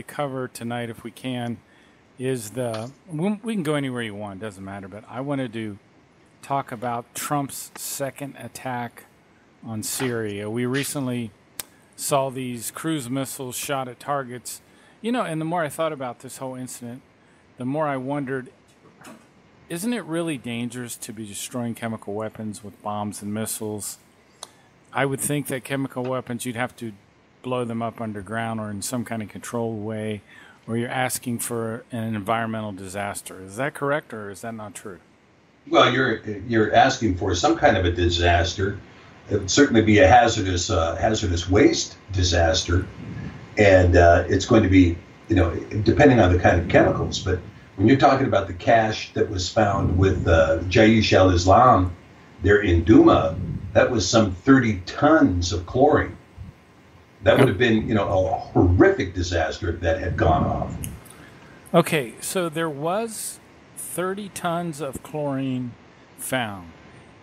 cover tonight, if we can, is we can go anywhere you want, doesn't matter, but I wanted to talk about Trump's second attack on Syria. We recently saw these cruise missiles shot at targets. And the more I thought about this whole incident, the more I wondered, isn't it really dangerous to be destroying chemical weapons with bombs and missiles? I would think that chemical weapons, you'd have to blow them up underground or in some kind of controlled way, or you're asking for an environmental disaster. Is that correct, or is that not true? Well, you're asking for some kind of a disaster. It would certainly be a hazardous waste disaster, and it's going to be, depending on the kind of chemicals. But when you're talking about the cache that was found with Jaish al-Islam there in Duma, that was some 30 tons of chlorine. That would have been, a horrific disaster if that had gone off. Okay, so there was 30 tons of chlorine found.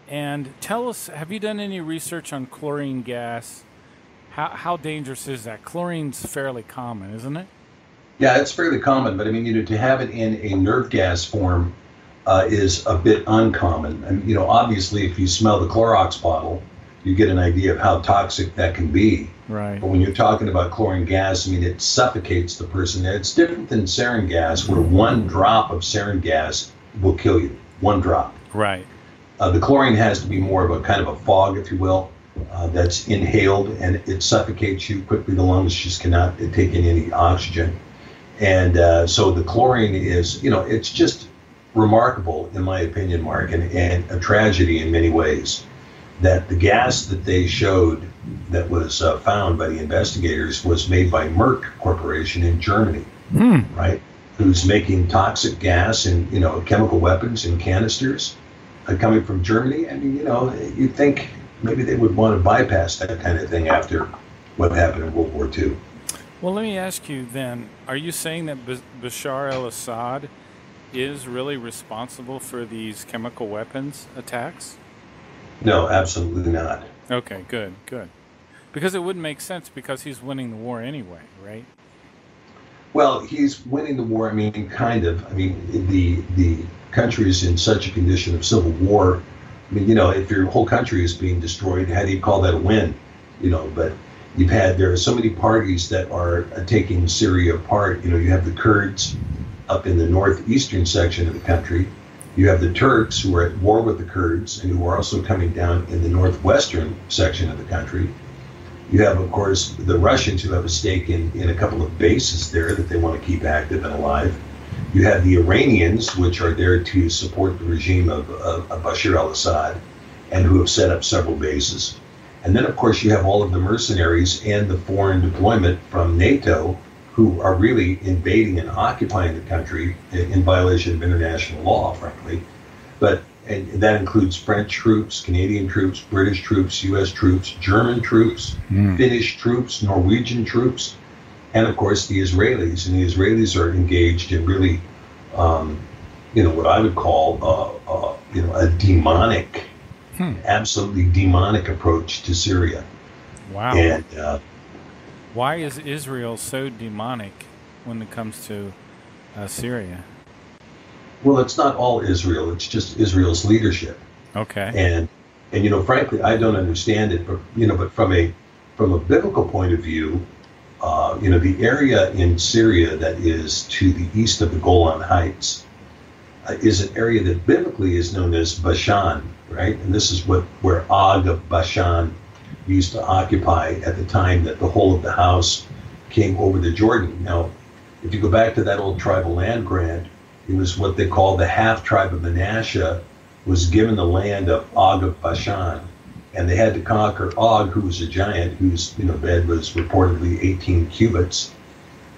And tell us, have you done any research on chlorine gas? How dangerous is that? Chlorine's fairly common, isn't it? Yeah, it's fairly common, but to have it in a nerve gas form is a bit uncommon. And, obviously, if you smell the Clorox bottle, you get an idea of how toxic that can be. Right. But when you're talking about chlorine gas, it suffocates the person. It's different than sarin gas, where one drop of sarin gas will kill you. One drop. Right. The chlorine has to be more of a kind of a fog, if you will, that's inhaled, and it suffocates you quickly. The lungs just cannot take in any oxygen. And so the chlorine is, it's just remarkable, in my opinion, Mark, and a tragedy in many ways, that the gas that they showed that was found by the investigators was made by Merck Corporation in Germany, right? Who's making toxic gas and, chemical weapons in canisters coming from Germany. You'd think maybe they would want to bypass that kind of thing after what happened in World War II. Well, let me ask you then, are you saying that Bashar al-Assad is really responsible for these chemical weapons attacks? No, absolutely not. Okay, good. Because it wouldn't make sense because he's winning the war anyway, right? Well, he's winning the war, kind of. The country is in such a condition of civil war. If your whole country is being destroyed, how do you call that a win? But there are so many parties that are taking Syria apart. You have the Kurds up in the northeastern section of the country. You have the Turks who are at war with the Kurds and who are also coming down in the northwestern section of the country. You have, of course, the Russians who have a stake in a couple of bases there that they want to keep active and alive. You have the Iranians, which are there to support the regime of Bashar al-Assad and who have set up several bases. And then, of course, you have all of the mercenaries and the foreign deployment from NATO who are really invading and occupying the country in violation of international law, frankly. And that includes French troops, Canadian troops, British troops, U.S. troops, German troops, Finnish troops, Norwegian troops, and of course the Israelis. And the Israelis are engaged in really, what I would call, a demonic, absolutely demonic approach to Syria. Wow. And why is Israel so demonic when it comes to Syria? Well, it's not all Israel. It's just Israel's leadership. Okay. And frankly, I don't understand it. But from a biblical point of view, the area in Syria that is to the east of the Golan Heights is an area that biblically is known as Bashan, right? And this is where Og of Bashan used to occupy at the time that the whole of the house came over the Jordan. Now, if you go back to that old tribal land grant, it was what they call the half-tribe of Manasseh was given the land of Og of Bashan, and they had to conquer Og, who was a giant, whose bed was reportedly 18 cubits,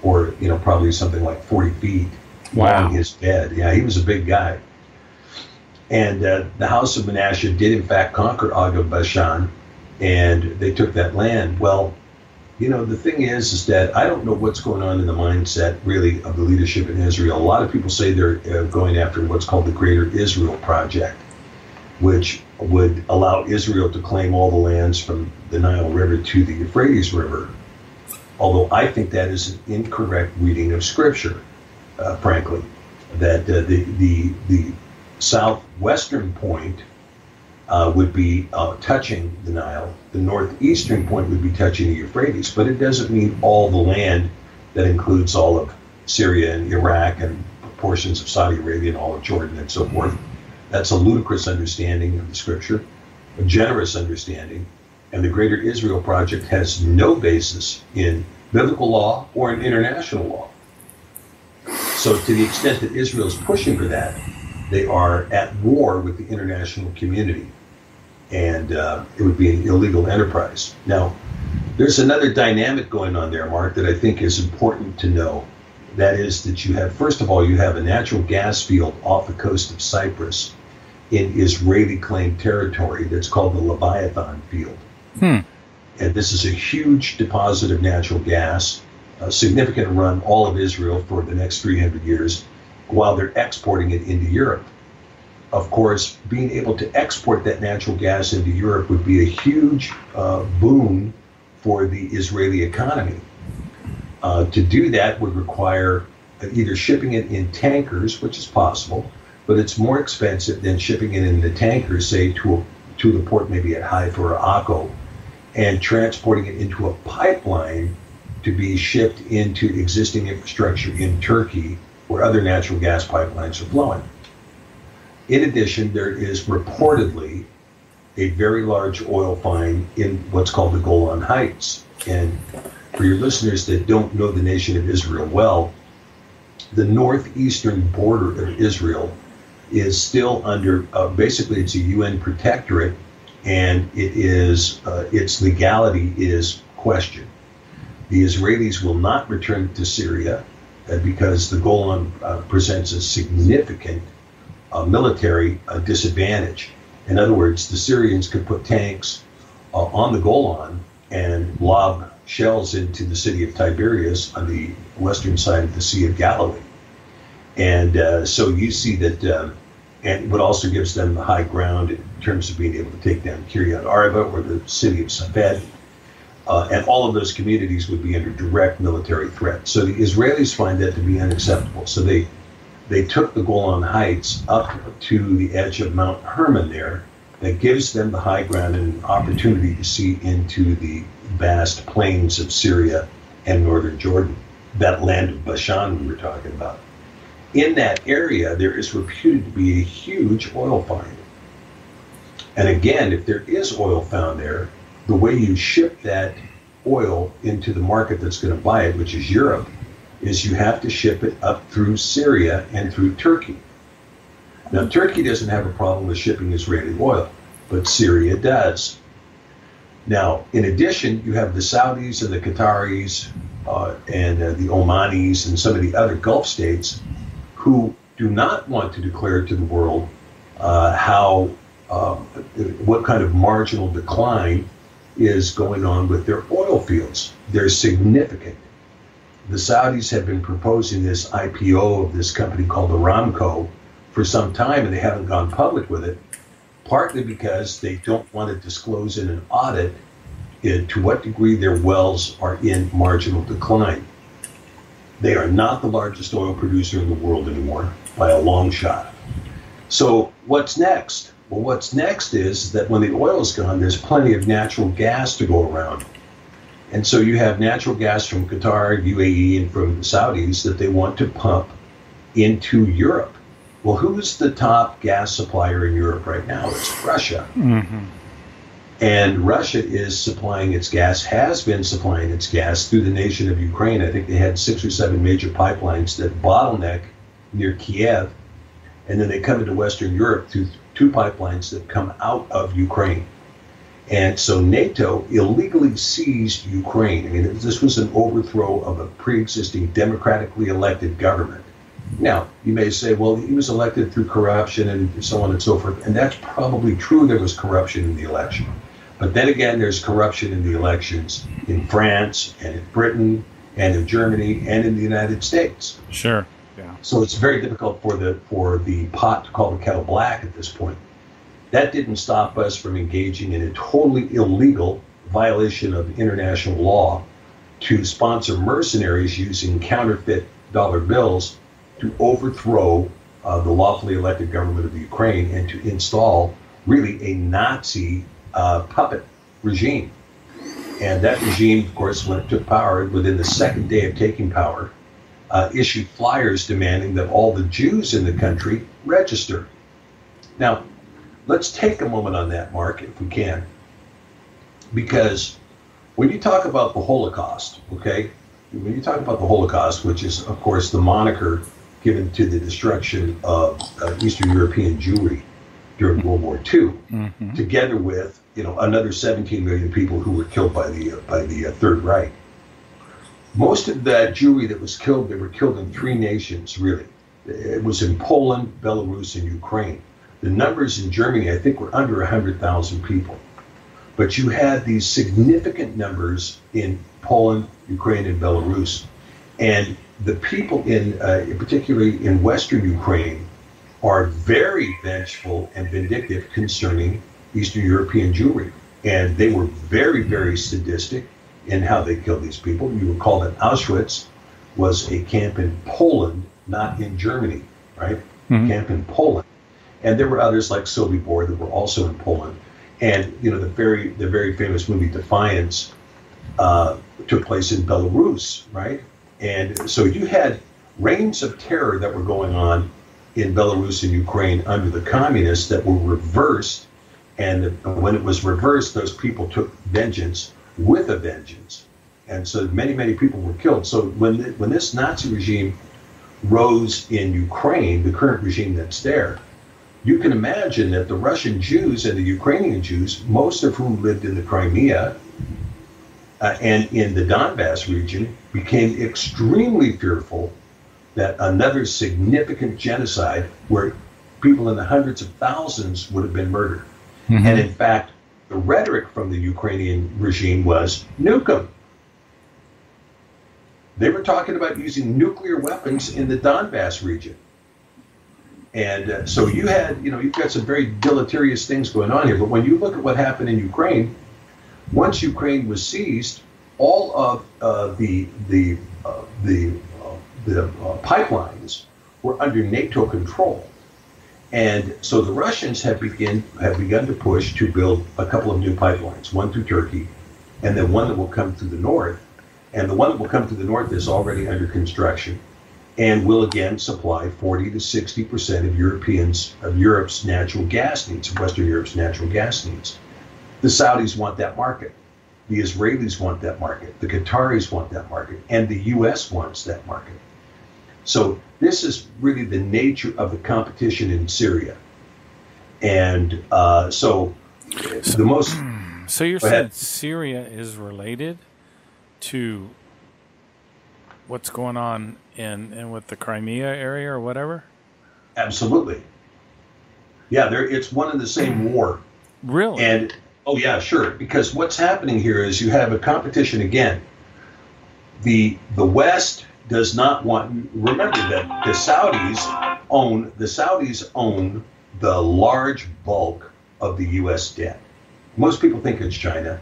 or probably something like 40 feet long. His bed. Yeah, he was a big guy. And the house of Manasseh did in fact conquer Og of Bashan, and they took that land. Well, the thing is that I don't know what's going on in the mindset, really, of the leadership in Israel. A lot of people say they're going after what's called the Greater Israel Project, which would allow Israel to claim all the lands from the Nile River to the Euphrates River. although I think that is an incorrect reading of Scripture, frankly, that the southwestern point would be touching the Nile. The northeastern point would be touching the Euphrates, but it doesn't mean all the land that includes all of Syria and Iraq and portions of Saudi Arabia and all of Jordan and so forth. That's a ludicrous understanding of the Scripture, a generous understanding, and the Greater Israel Project has no basis in biblical law or in international law. So to the extent that Israel is pushing for that, they are at war with the international community, and it would be an illegal enterprise. Now, there's another dynamic going on there, Mark, that I think is important to know. That is that you have, first of all, you have a natural gas field off the coast of Cyprus in Israeli-claimed territory that's called the Leviathan Field. And this is a huge deposit of natural gas, significant to run all of Israel for the next 300 years, while they're exporting it into Europe. Of course, being able to export that natural gas into Europe would be a huge boon for the Israeli economy. To do that would require either shipping it in tankers, which is possible, but it's more expensive than shipping it in the tankers, say, to the port maybe at Haifa or Akko, and transporting it into a pipeline to be shipped into existing infrastructure in Turkey, where other natural gas pipelines are flowing. In addition, there is reportedly a very large oil find in what's called the Golan Heights. And for your listeners that don't know the nation of Israel well, the northeastern border of Israel is still under, basically it's a UN protectorate, and it is its legality is questioned. The Israelis will not return to Syria because the Golan presents a significant military disadvantage. In other words, the Syrians could put tanks on the Golan and lob shells into the city of Tiberias on the western side of the Sea of Galilee. And so you see that, and what also gives them the high ground in terms of being able to take down Kiryat Arba or the city of Safed. And all of those communities would be under direct military threat. So the Israelis find that to be unacceptable. So they took the Golan Heights up to the edge of Mount Hermon there. That gives them the high ground and an opportunity to see into the vast plains of Syria and northern Jordan, that land of Bashan we were talking about. In that area, there is reputed to be a huge oil find. And again, if there is oil found there, the way you ship that oil into the market that's going to buy it, which is Europe, is you have to ship it up through Syria and through Turkey. Now, Turkey doesn't have a problem with shipping Israeli oil, but Syria does. Now, in addition, you have the Saudis and the Qataris and the Omanis and some of the other Gulf states who do not want to declare to the world what kind of marginal decline is going on with their oil fields. They're significant. The Saudis have been proposing this IPO of this company called Aramco for some time, and they haven't gone public with it, partly because they don't want to disclose in an audit to what degree their wells are in marginal decline. They are not the largest oil producer in the world anymore, by a long shot. So what's next? Well, what's next is that when the oil is gone, there's plenty of natural gas to go around. And so you have natural gas from Qatar, UAE, and from the Saudis that they want to pump into Europe. Well, who's the top gas supplier in Europe right now? It's Russia. Mm-hmm. And Russia is supplying its gas, has been supplying its gas through the nation of Ukraine. I think they had 6 or 7 major pipelines that bottleneck near Kiev. And then they come into Western Europe through 2 pipelines that come out of Ukraine. And so NATO illegally seized Ukraine. I mean, this was an overthrow of a pre-existing democratically elected government. Now, you may say, well, he was elected through corruption and so on and so forth. And that's probably true. There was corruption in the election. But then again, there's corruption in the elections in France and in Britain and in Germany and in the United States. Sure. Yeah. So it's very difficult for the pot to call the kettle black at this point. That didn't stop us from engaging in a totally illegal violation of international law to sponsor mercenaries using counterfeit dollar bills to overthrow the lawfully elected government of the Ukraine and to install really a Nazi puppet regime. And that regime, of course, when it took power, within the second day of taking power, issued flyers demanding that all the Jews in the country register. Now, let's take a moment on that, Mark, if we can, because when you talk about the Holocaust, okay, when you talk about the Holocaust, which is, of course, the moniker given to the destruction of Eastern European Jewry during World War II, together with another 17 million people who were killed by the Third Reich. Most of that Jewry that was killed, they were killed in three nations, really. It was in Poland, Belarus, and Ukraine. The numbers in Germany, I think, were under 100,000 people. But you had these significant numbers in Poland, Ukraine, and Belarus. And the people particularly in Western Ukraine, are very vengeful and vindictive concerning Eastern European Jewry. And they were very, very sadistic in how they killed these people. You recall that Auschwitz was a camp in Poland, not in Germany, right? Camp in Poland. And there were others like Sobibor that were also in Poland. And the very famous movie Defiance took place in Belarus, right? And so you had reigns of terror that were going on in Belarus and Ukraine under the communists that were reversed. And when it was reversed, those people took vengeance with a vengeance. And so many, many people were killed. So when this Nazi regime rose in Ukraine, the current regime that's there, you can imagine that the Russian Jews and the Ukrainian Jews, most of whom lived in the Crimea and in the Donbass region, became extremely fearful that another significant genocide where people in the hundreds of thousands would have been murdered. And in fact, the rhetoric from the Ukrainian regime was nuke them. They were talking about using nuclear weapons in the Donbass region. And so you've got some very deleterious things going on here. But when you look at what happened in Ukraine, once Ukraine was seized, all of the pipelines were under NATO control. And so the Russians have begun to push to build a couple of new pipelines, one through Turkey, and then one that will come through the north. And the one that will come through the north is already under construction and will again supply 40 to 60% of Europe's natural gas needs, Western Europe's natural gas needs. The Saudis want that market. The Israelis want that market. The Qataris want that market. And the U.S. wants that market. So this is really the nature of the competition in Syria. And so you're saying Syria is related to what's going on in with the Crimea area or whatever? Absolutely. Yeah, it's one and the same war. Really? And oh yeah, sure. Because what's happening here is you have a competition again. The West does not want. Remember that the Saudis own the large bulk of the U.S. debt. Most people think it's China,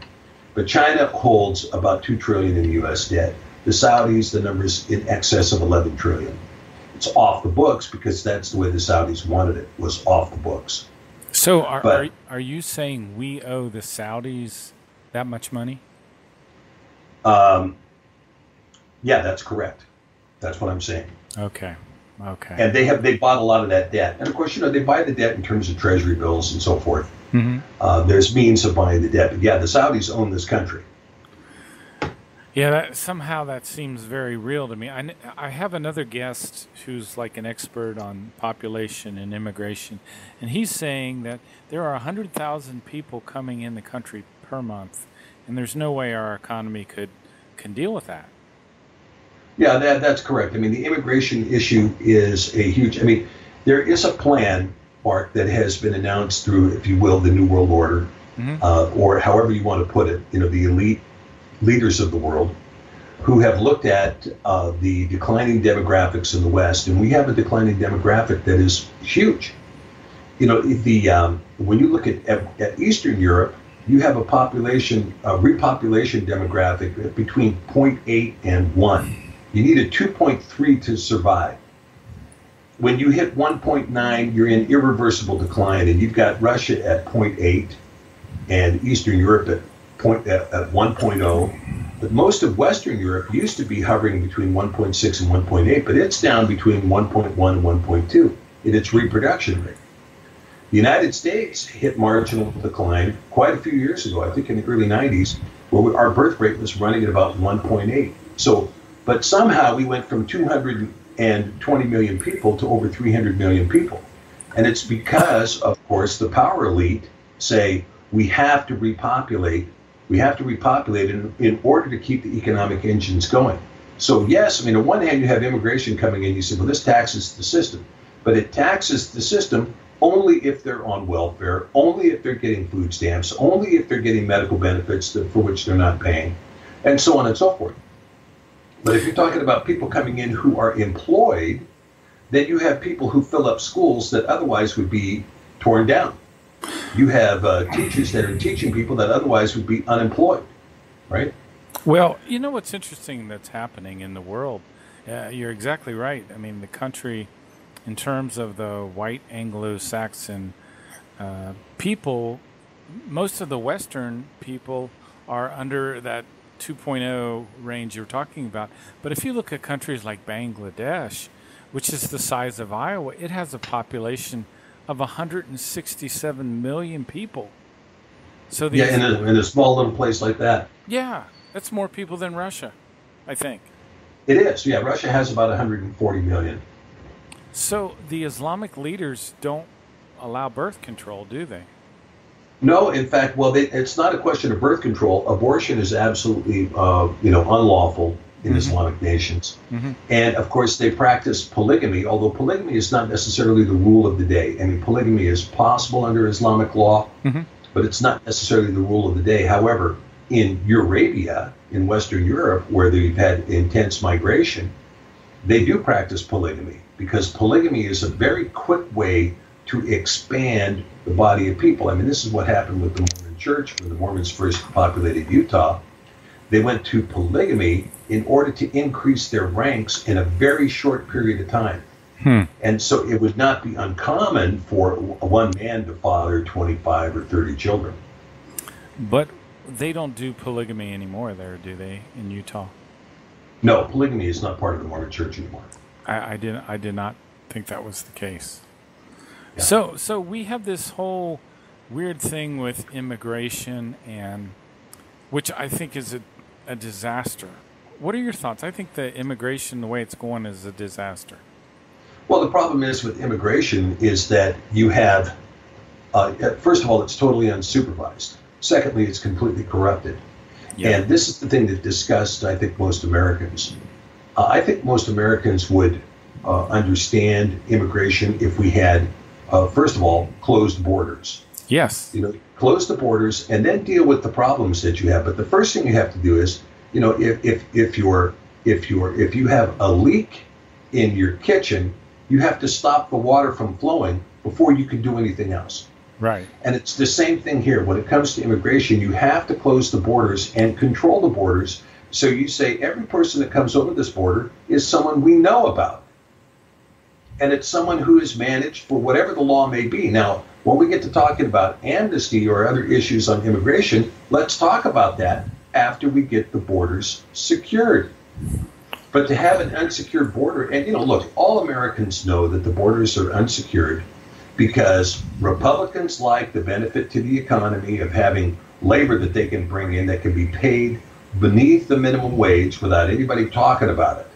but China holds about $2 trillion in U.S. debt. The Saudis, the number's in excess of $11 trillion. It's off the books because that's the way the Saudis wanted it, was off the books. So are you saying we owe the Saudis that much money? Yeah, that's correct. That's what I'm saying. Okay. And they bought a lot of that debt. And of course, they buy the debt in terms of treasury bills and so forth. There's means of buying the debt. But yeah, the Saudis own this country. Yeah, somehow that seems very real to me. I have another guest who's like an expert on population and immigration, and he's saying that there are 100,000 people coming in the country per month, and there's no way our economy can deal with that. Yeah, that's correct. I mean, the immigration issue is a huge. I mean, there is a plan, Mark, that has been announced through, if you will, the New World Order, or however you want to put it. The elite leaders of the world who have looked at the declining demographics in the West, and we have a declining demographic that is huge. When you look at Eastern Europe, you have a repopulation demographic between zero point 0.8 and 1. You need a 2.3 to survive. When you hit 1.9, you're in irreversible decline, and you've got Russia at zero point 0.8 and Eastern Europe at 1.0. But most of Western Europe used to be hovering between 1.6 and 1.8, but it's down between 1.1 and 1.2 in its reproduction rate. The United States hit marginal decline quite a few years ago, I think in the early 90s, where our birth rate was running at about 1.8. So, but somehow we went from 220 million people to over 300 million people. And it's because, of course, the power elite say we have to repopulate. We have to repopulate in order to keep the economic engines going. So yes, I mean, on one hand, you have immigration coming in. You say, well, this taxes the system. But it taxes the system only if they're on welfare, only if they're getting food stamps, only if they're getting medical benefits for which they're not paying, and so on and so forth. But if you're talking about people coming in who are employed, then you have people who fill up schools that otherwise would be torn down. You have teachers that are teaching people that otherwise would be unemployed, right? Well, you know what's interesting that's happening in the world? You're exactly right. I mean, the country, in terms of the white Anglo-Saxon people, most of the Western people are under that 2.0 range you're talking about. But if you look at countries like Bangladesh, which is the size of Iowa, it has a population of 167 million people. So in a small little place like that. Yeah, that's more people than Russia, I think. It is. Yeah, Russia has about 140 million. So the Islamic leaders don't allow birth control, do they? No, in fact, well, it's not a question of birth control. Abortion is absolutely, unlawful in Islamic nations. And of course, they practice polygamy, although polygamy is not necessarily the rule of the day. I mean, polygamy is possible under Islamic law, but it's not necessarily the rule of the day. However, in Eurabia, in Western Europe, where they've had intense migration, they do practice polygamy because polygamy is a very quick way to expand the body of people. I mean, this is what happened with the Mormon Church when the Mormons first populated Utah. They went to polygamy in order to increase their ranks in a very short period of time. And so it would not be uncommon for one man to father 25 or 30 children. But they don't do polygamy anymore there, do they, in Utah? No, polygamy is not part of the Mormon Church anymore. I did not think that was the case. Yeah. So we have this whole weird thing with immigration, and which I think is a disaster. What are your thoughts? I think the immigration, the way it's going, is a disaster. Well, the problem is with immigration is that you have, first of all, it's totally unsupervised. Secondly, it's completely corrupted. Yeah. And this is the thing that disgusts, I think, most Americans. I think most Americans would understand immigration if we had, first of all, closed borders. Yes. Close the borders and then deal with the problems that you have. But the first thing you have to do is, if you have a leak in your kitchen, you have to stop the water from flowing before you can do anything else. Right. And it's the same thing here. When it comes to immigration, you have to close the borders and control the borders. So you say every person that comes over this border is someone we know about. And it's someone who is managed for whatever the law may be. Now, when we get to talking about amnesty or other issues on immigration, let's talk about that after we get the borders secured. But to have an unsecured border, and look, all Americans know that the borders are unsecured because Republicans like the benefit to the economy of having labor that they can bring in that can be paid beneath the minimum wage without anybody talking about it.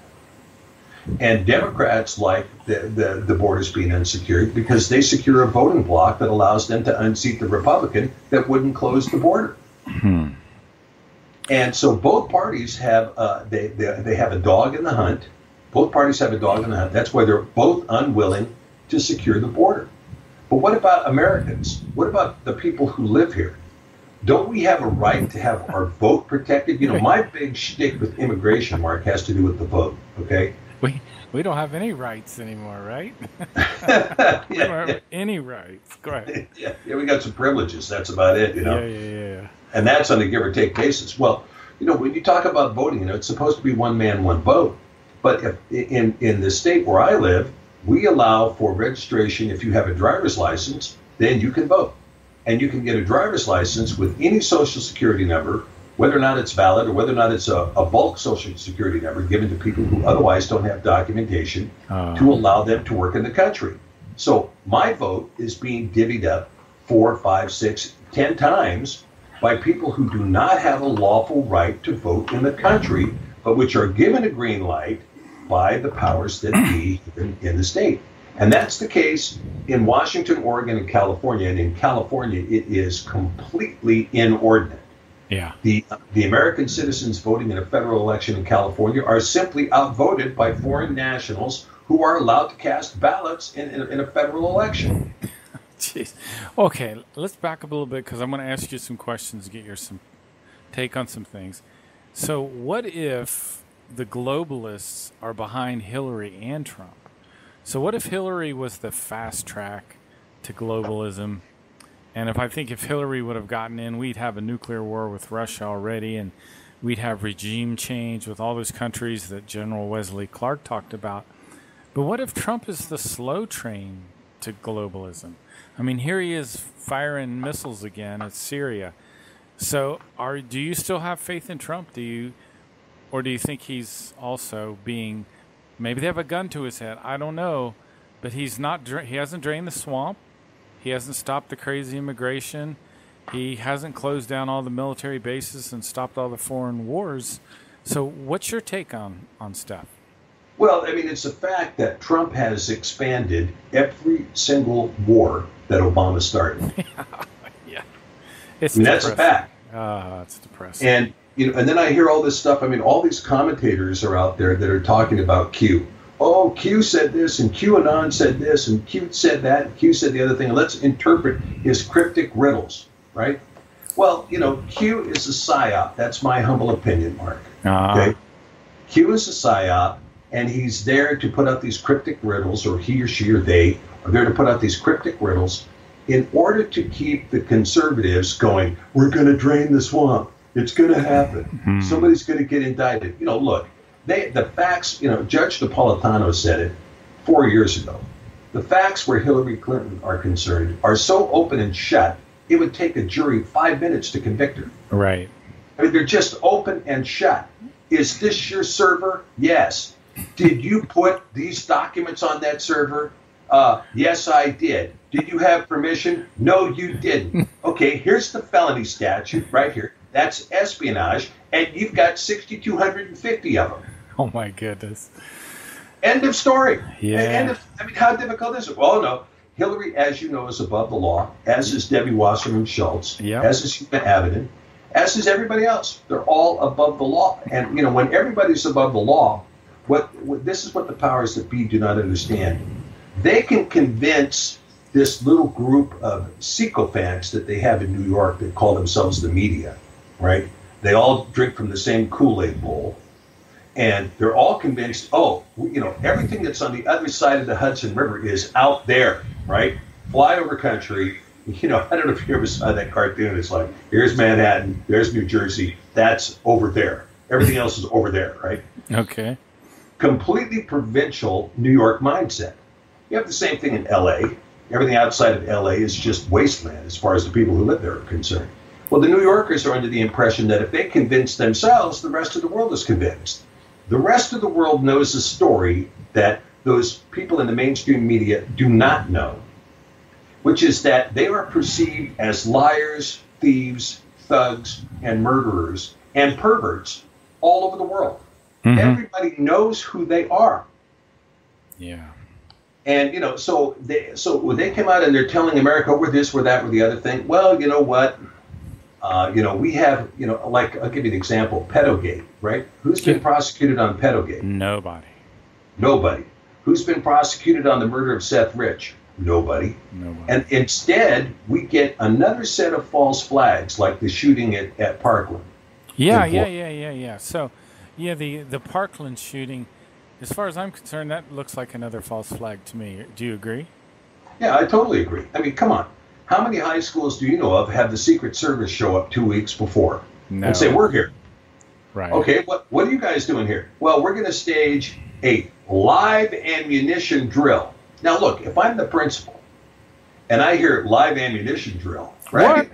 And Democrats like the borders being unsecured because they secure a voting bloc that allows them to unseat the Republican that wouldn't close the border. And so both parties have they have a dog in the hunt. Both parties have a dog in the hunt. That's why they're both unwilling to secure the border. But what about Americans? What about the people who live here? Don't we have a right to have our vote protected? My big shtick with immigration, Mark, has to do with the vote, okay? We don't have any rights anymore, right? We don't Yeah, have any rights. Go ahead. yeah, we got some privileges. That's about it, Yeah, yeah. And that's on a give or take basis. Well, when you talk about voting, it's supposed to be one man, one vote. But in the state where I live, we allow for registration. If you have a driver's license, then you can vote. And you can get a driver's license with any social security number, whether or not it's valid or whether or not it's a bulk social security number given to people who otherwise don't have documentation to allow them to work in the country. So my vote is being divvied up 4, 5, 6, 10 times by people who do not have a lawful right to vote in the country, but which are given a green light by the powers that be in the state. And that's the case in Washington, Oregon, and California. And in California, it is completely inordinate. Yeah. The American citizens voting in a federal election in California are simply outvoted by foreign nationals who are allowed to cast ballots in a federal election. Jeez. Okay, let's back up a little bit because I'm going to ask you some questions to get your some take on some things. So what if the globalists are behind Hillary and Trump? So what if Hillary was the fast track to globalism? And if Hillary would have gotten in, we'd have a nuclear war with Russia already, and we'd have regime change with all those countries that General Wesley Clark talked about. But what if Trump is the slow train to globalism? I mean, here he is firing missiles again at Syria. So do you still have faith in Trump? Or do you think he's also being, maybe they have a gun to his head, I don't know, but he hasn't drained the swamp. He hasn't stopped the crazy immigration. He hasn't closed down all the military bases and stopped all the foreign wars. So what's your take on stuff? Well, I mean, it's a fact that Trump has expanded every single war that Obama started. Yeah. That's a fact. It's depressing. And, and then I hear all this stuff. I mean, all these commentators are out there that are talking about Q. Oh, Q said this, and QAnon said this, and Q said that, and Q said the other thing. And let's interpret his cryptic riddles, right? Well, Q is a psyop. That's my humble opinion, Mark. Okay? Q is a psyop, and he's there to put out these cryptic riddles, or he or she or they are there to put out these cryptic riddles in order to keep the conservatives going, we're going to drain the swamp. It's going to happen. Mm-hmm. Somebody's going to get indicted. Look. The facts, Judge Napolitano said it 4 years ago. The facts where Hillary Clinton are concerned are so open and shut, it would take a jury 5 minutes to convict her. Right. I mean, they're just open and shut. Is this your server? Yes. Did you put these documents on that server? Yes, I did. Did you have permission? No, you didn't. Okay, here's the felony statute right here. That's espionage, and you've got 6,250 of them. Oh, my goodness. End of story. Yeah. How difficult is it? Well, no. Hillary, as you know, is above the law, as is Debbie Wasserman Schultz, as is Huma Abedin, as is everybody else. They're all above the law. And, when everybody's above the law, this is what the powers that be do not understand. They can convince this little group of sycophants that they have in New York that call themselves the media, right? They all drink from the same Kool-Aid bowl. And they're all convinced, everything that's on the other side of the Hudson River is out there, right? Flyover country. I don't know if you ever saw that cartoon. It's like, here's Manhattan, there's New Jersey, that's over there. Everything else is over there, right? Okay. Completely provincial New York mindset. You have the same thing in L.A. Everything outside of L.A. is just wasteland as far as the people who live there are concerned. Well, the New Yorkers are under the impression that if they convince themselves, the rest of the world is convinced. The rest of the world knows a story that those people in the mainstream media do not know, which is that they are perceived as liars, thieves, thugs, and murderers, and perverts all over the world. Mm-hmm. Everybody knows who they are. Yeah. And, so when they come out and they're telling America, we're this, we're that, we're the other thing, well, you know what? We have, like, I'll give you an example, Pedogate, right? Who's been prosecuted on Pedogate? Nobody. Who's been prosecuted on the murder of Seth Rich? Nobody. And instead, we get another set of false flags, like the shooting at Parkland. Yeah. So, the Parkland shooting, As far as I'm concerned, that looks like another false flag to me. Do you agree? Yeah, I totally agree. I mean, come on. How many high schools do you know of have the Secret Service show up 2 weeks before and say, No. we're here? Right. Okay, what are you guys doing here? Well, we're going to stage a live ammunition drill. Now, look, if I'm the principal and I hear live ammunition drill, right?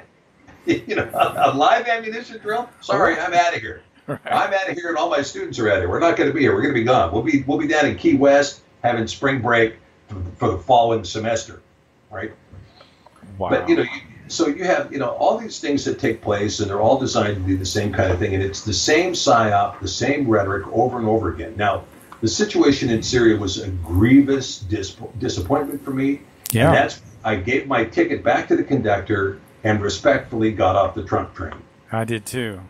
What? A live ammunition drill? Sorry, I'm out of here. Right. I'm out of here, and all my students are out of here. We're not going to be here. We're going to be gone. We'll be down in Key West having spring break for the following semester, right? Wow. But so you have all these things that take place, and they're all designed to do the same kind of thing, and it's the same psyop, the same rhetoric over and over again. Now, the situation in Syria was a grievous disappointment for me. Yeah. And I gave my ticket back to the conductor and respectfully got off the Trump train. I did too.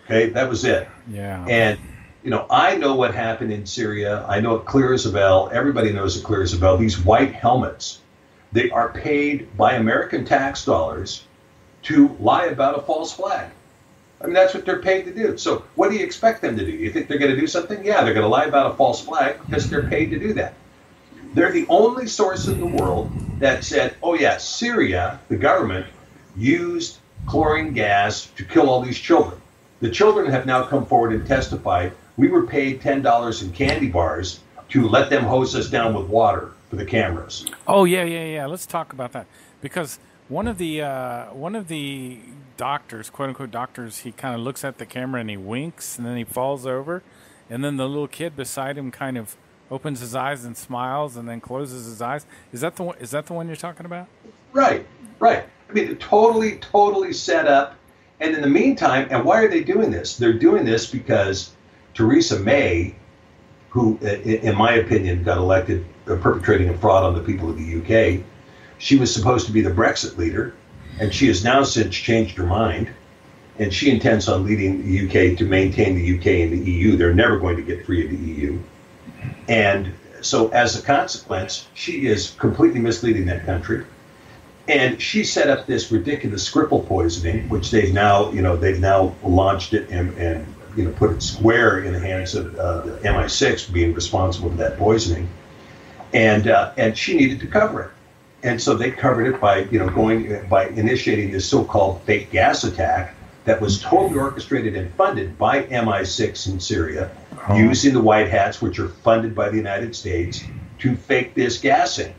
Okay, that was it. Yeah. And I know what happened in Syria. I know it clear as a bell. Everybody knows it clear as a bell. These white helmets, they are paid by American tax dollars to lie about a false flag. I mean, that's what they're paid to do. So what do you expect them to do? You think they're going to do something? Yeah, they're going to lie about a false flag because they're paid to do that. They're the only source in the world that said, oh yeah, Syria, the government, used chlorine gas to kill all these children. The children have now come forward and testified, we were paid $10 in candy bars to let them hose us down with water for the cameras. Oh yeah. Let's talk about that, because one of the doctors, quote unquote doctors, he kind of looks at the camera and he winks, and then he falls over, and then the little kid beside him kind of opens his eyes and smiles, and then closes his eyes. Is that the one? Is that the one you're talking about? Right. I mean, totally set up. And in the meantime, and why are they doing this? They're doing this because Theresa May, who, in my opinion, got elected perpetrating a fraud on the people of the UK, she was supposed to be the Brexit leader, and she has now since changed her mind, and she intends on leading the UK to maintain the UK in the EU. They're never going to get free of the EU. And so as a consequence, she is completely misleading that country. And she set up this ridiculous Skripal poisoning, which they've now launched it and put it square in the hands of the MI6 being responsible for that poisoning. And she needed to cover it. And so they covered it by by initiating this so-called fake gas attack that was totally orchestrated and funded by MI6 in Syria, using the white hats, which are funded by the United States, to fake this gassing.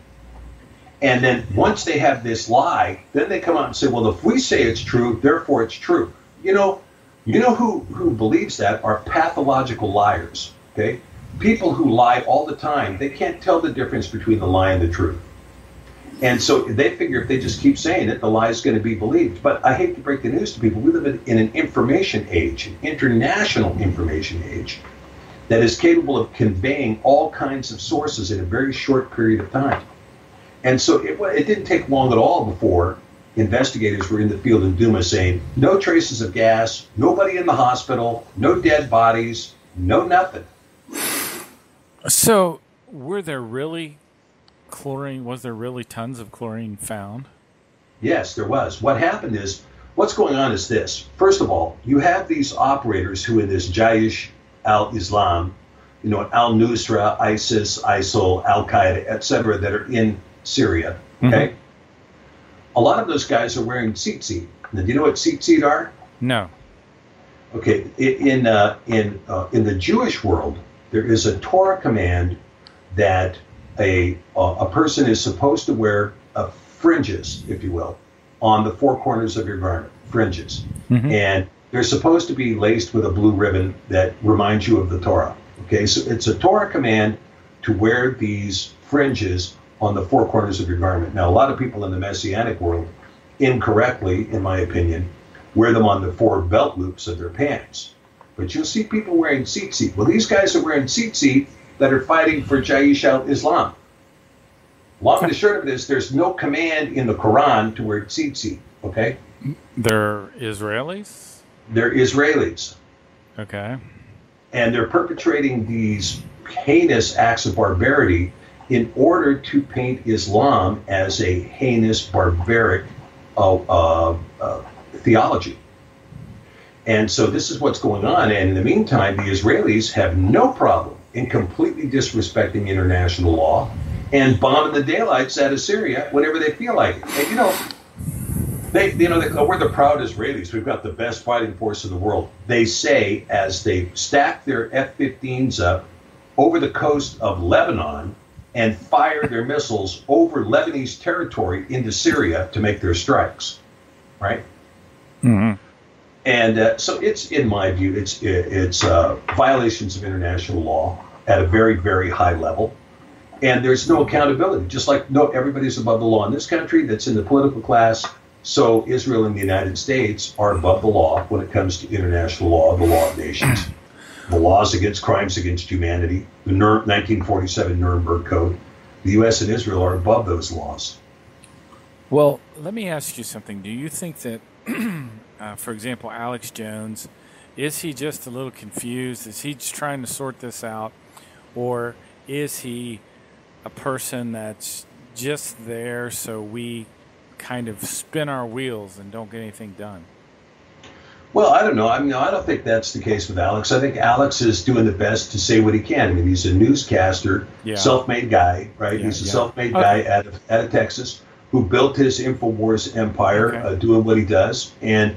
And then once they have this lie, then they come out and say, well, if we say it's true, therefore it's true. You know who believes that are pathological liars, okay? People who lie all the time, they can't tell the difference between the lie and the truth. And so they figure if they just keep saying it, the lie is going to be believed. But I hate to break the news to people. We live in an information age, an international information age, that is capable of conveying all kinds of sources in a very short period of time. And so it didn't take long at all before investigators were in the field in Duma saying, no traces of gas, nobody in the hospital, no dead bodies, no nothing. So was there really tons of chlorine found? Yes, there was. What happened is, what's going on is this. First of all, you have these operators who in this Jaish al-Islam, al-Nusra, ISIS, ISIL, Al-Qaeda, etc., that are in Syria, okay? Mm-hmm. A lot of those guys are wearing tzitzit. Now, do you know what tzitzit are? No. Okay, in the Jewish world, there is a Torah command that a person is supposed to wear fringes, if you will, on the four corners of your garment, fringes. Mm-hmm. And they're supposed to be laced with a blue ribbon that reminds you of the Torah. Okay, so it's a Torah command to wear these fringes on the four corners of your garment. Now, a lot of people in the Messianic world, incorrectly, in my opinion, wear them on the four belt loops of their pants. But you'll see people wearing tzitzit. Well, these guys are wearing tzitzit that are fighting for Jaish al-Islam. Long and short of this, there's no command in the Quran to wear tzitzit, okay? They're Israelis? They're Israelis. Okay. And they're perpetrating these heinous acts of barbarity in order to paint Islam as a heinous, barbaric theology. And so this is what's going on. And in the meantime, the Israelis have no problem in completely disrespecting international law and bombing the daylights out of Syria whenever they feel like it. And, we're the proud Israelis. We've got the best fighting force in the world. They say as they stack their F-15s up over the coast of Lebanon and fire their missiles over Lebanese territory into Syria to make their strikes, right? Mm-hmm. And so it's, in my view, it's violations of international law at a very, very high level. And there's no accountability. Just like everybody's above the law in this country that's in the political class, so Israel and the United States are above the law when it comes to international law, the law of nations, the laws against crimes against humanity, the 1947 Nuremberg Code. The U.S. and Israel are above those laws. Well, let me ask you something. Do you think that, for example, Alex Jones, is he just a little confused? Is he just trying to sort this out? Or is he a person that's just there so we kind of spin our wheels and don't get anything done? Well, I don't know. I mean, I don't think that's the case with Alex. I think Alex is doing the best to say what he can. I mean, he's a newscaster, self-made guy, right? He's a self-made guy out of Texas who built his InfoWars empire, doing what he does. And,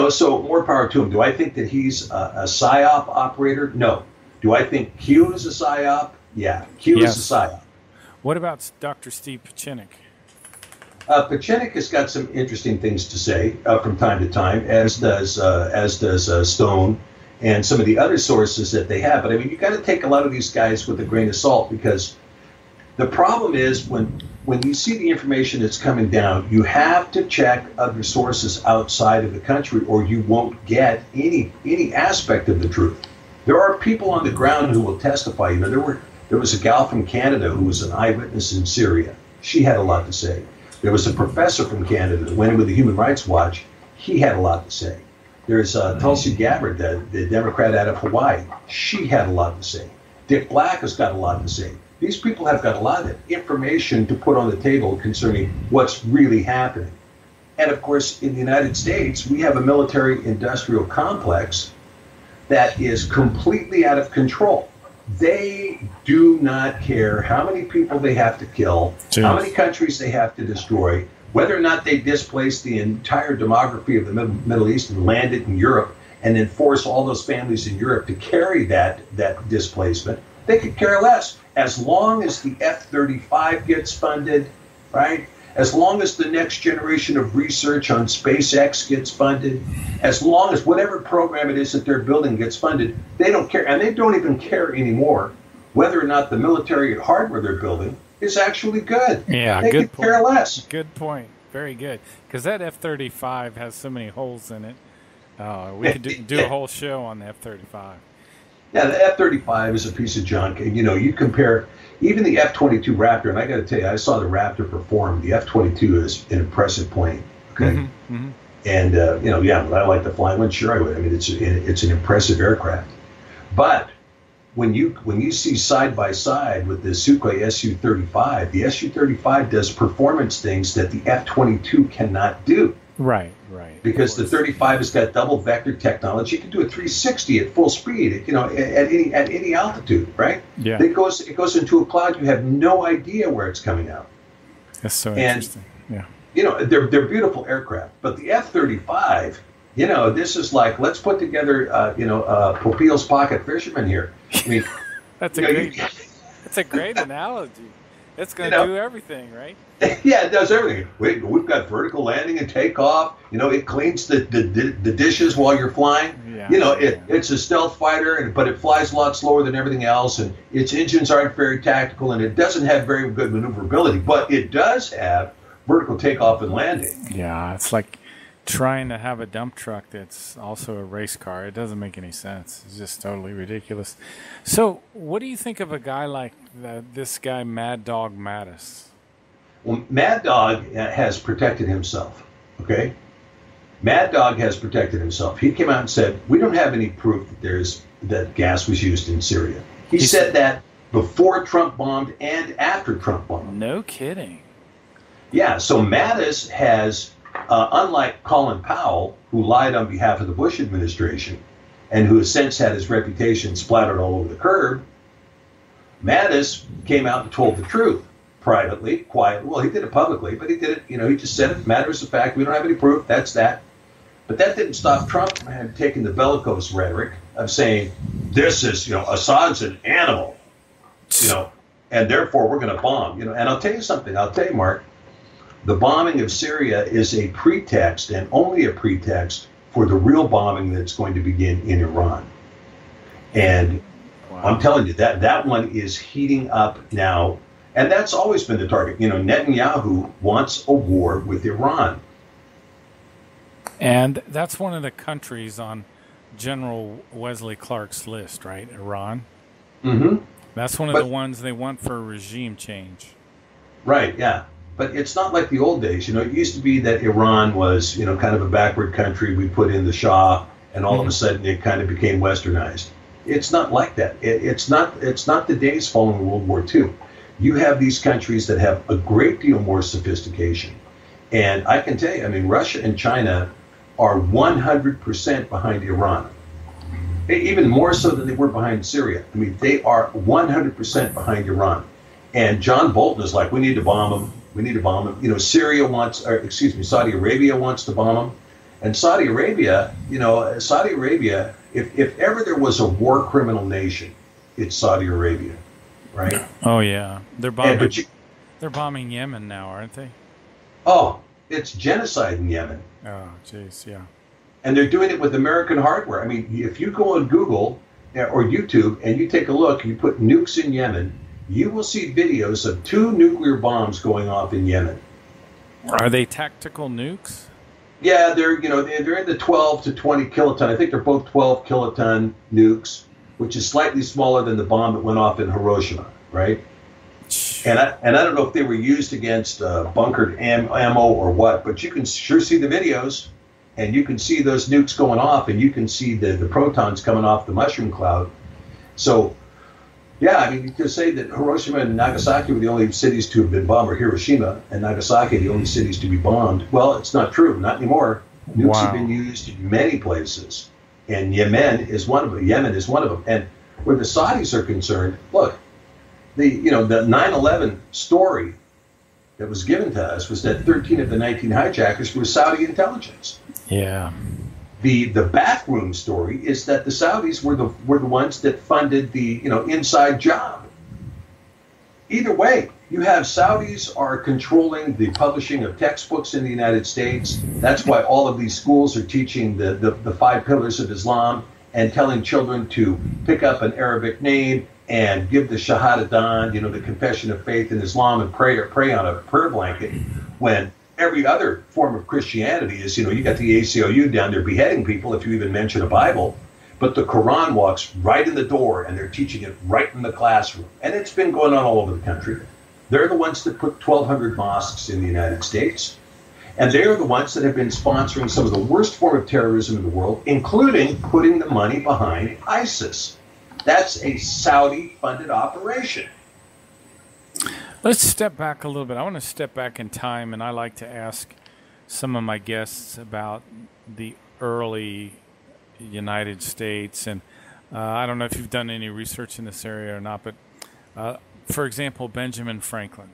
so more power to him. Do I think that he's a PSYOP operator? No. Do I think Q is a PSYOP? Yeah, Q is a PSYOP. What about Dr. Steve Pidgeon? Pidgeon has got some interesting things to say from time to time, as does Stone and some of the other sources that they have. But I mean, you got to take a lot of these guys with a grain of salt, because the problem is when you see the information that's coming down, you have to check other sources outside of the country, or you won't get any aspect of the truth. There are people on the ground who will testify. There was a gal from Canada who was an eyewitness in Syria. She had a lot to say. There was a professor from Canada that went in with the Human Rights Watch. He had a lot to say. There's Tulsi Gabbard, the Democrat out of Hawaii. She had a lot to say. Dick Black has got a lot to say. These people have got a lot of information to put on the table concerning what's really happening. And of course, in the United States, we have a military-industrial complex that is completely out of control. They do not care how many people they have to kill, how many countries they have to destroy, whether or not they displace the entire demography of the Middle East and land it in Europe, and then force all those families in Europe to carry that displacement. They could care less. As long as the F-35 gets funded, right? As long as the next generation of research on SpaceX gets funded, as long as whatever program it is that they're building gets funded, they don't care. And they don't even care anymore whether or not the military hardware they're building is actually good. Yeah, they good could care less. Good point. Very good. Because that F-35 has so many holes in it. We could do a whole show on the F-35. Yeah, the F-35 is a piece of junk. And, you compare even the F-22 Raptor, and I got to tell you, I saw the Raptor perform. The F-22 is an impressive plane, okay? Mm-hmm, mm-hmm. And, would I like to fly one? Sure I would. I mean, it's an impressive aircraft. But when you see side by side with the Sukhoi Su-35, the Su-35 does performance things that the F-22 cannot do. Right. Because the 35 has got double vector technology. You can do a 360 at full speed, at any altitude, right? Yeah. It goes into a cloud. You have no idea where it's coming out. That's so interesting. Yeah. They're beautiful aircraft, but the F-35, this is like, let's put together, Popeil's pocket fisherman here. I mean, that's a great analogy. It's going to do everything, right? Yeah, it does everything. We've got vertical landing and takeoff. It cleans the dishes while you're flying. Yeah, it's a stealth fighter, but it flies a lot slower than everything else, and its engines aren't very tactical, and it doesn't have very good maneuverability, but it does have vertical takeoff and landing. Yeah, it's like trying to have a dump truck that's also a race car. It doesn't make any sense. It's just totally ridiculous. So what do you think of a guy like this guy, Mad Dog Mattis? Well, Mad Dog has protected himself, okay? Mad Dog has protected himself. He came out and said, we don't have any proof that gas was used in Syria. He said that before Trump bombed and after Trump bombed. No kidding. Yeah, so Mattis has, unlike Colin Powell, who lied on behalf of the Bush administration and who has since had his reputation splattered all over the curb, Mattis came out and told the truth privately, quietly. Well, he did it publicly, but he did it, he just said it. Matter is a fact. We don't have any proof. That's that. But that didn't stop Trump from taking the bellicose rhetoric of saying, this is, Assad's an animal, and therefore we're going to bomb. And I'll tell you something. I'll tell you, Mark, the bombing of Syria is a pretext and only a pretext for the real bombing that's going to begin in Iran. And wow. I'm telling you, that one is heating up now. And that's always been the target. Netanyahu wants a war with Iran. And that's one of the countries on General Wesley Clark's list, right? Iran? Mm-hmm. That's one of the ones they want for a regime change. Right, yeah. But it's not like the old days. It used to be that Iran was, kind of a backward country. We put in the Shah, and all of a sudden it kind of became westernized. It's not like that. It's not the days following World War II. You have these countries that have a great deal more sophistication. And I can tell you, Russia and China are 100% behind Iran. Even more so than they were behind Syria. They are 100% behind Iran. And John Bolton is like, we need to bomb them. We need to bomb them. Saudi Arabia wants to bomb them. And Saudi Arabia, if ever there was a war criminal nation, it's Saudi Arabia, right? Oh, yeah. They're bombing Yemen now, aren't they? Oh, it's genocide in Yemen. Oh, jeez, yeah. And they're doing it with American hardware. If you go on Google or YouTube and you take a look, you put nukes in Yemen, you will see videos of 2 nuclear bombs going off in Yemen. Are they tactical nukes? Yeah, they're in the 12 to 20 kiloton. I think they're both 12 kiloton nukes, which is slightly smaller than the bomb that went off in Hiroshima, right? And I don't know if they were used against bunkered ammo or what, but you can sure see the videos, and you can see those nukes going off, and you can see the protons coming off the mushroom cloud. So, yeah, you could say that Hiroshima and Nagasaki were the only cities to have been bombed, or Hiroshima and Nagasaki the only cities to be bombed. Well, it's not true, not anymore. Nukes have been used in many places, and Yemen is one of them. And where the Saudis are concerned, look, the 9/11 story that was given to us was that 13 of the 19 hijackers were Saudi intelligence. Yeah. The backroom story is that the Saudis were the ones that funded the inside job. Either way, you have Saudis are controlling the publishing of textbooks in the United States. That's why all of these schools are teaching the 5 pillars of Islam and telling children to pick up an Arabic name and give the Shahadadan, the confession of faith in Islam, and pray on a prayer blanket, when every other form of Christianity is, you got the ACLU down there beheading people if you even mention a Bible, but the Quran walks right in the door and they're teaching it right in the classroom. And it's been going on all over the country. They're the ones that put 1,200 mosques in the United States. And they're the ones that have been sponsoring some of the worst form of terrorism in the world, including putting the money behind ISIS. That's a Saudi-funded operation. Let's step back a little bit. I want to step back in time, and I like to ask some of my guests about the early United States. And I don't know if you've done any research in this area or not, but for example, Benjamin Franklin.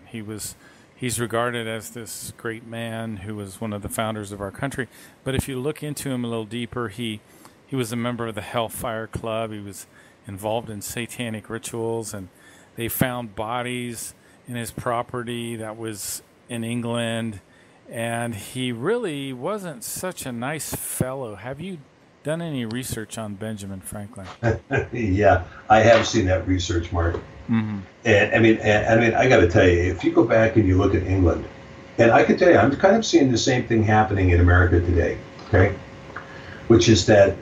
He's regarded as this great man who was one of the founders of our country. But if you look into him a little deeper, he was a member of the Hellfire Club. He was involved in satanic rituals, and they found bodies in his property that was in England, and he really wasn't such a nice fellow. Have you done any research on Benjamin Franklin? Yeah, I have seen that research, Mark. Mm-hmm. And I got to tell you, if you go back and you look at England, and I can tell you, I'm kind of seeing the same thing happening in America today, okay? Which is that,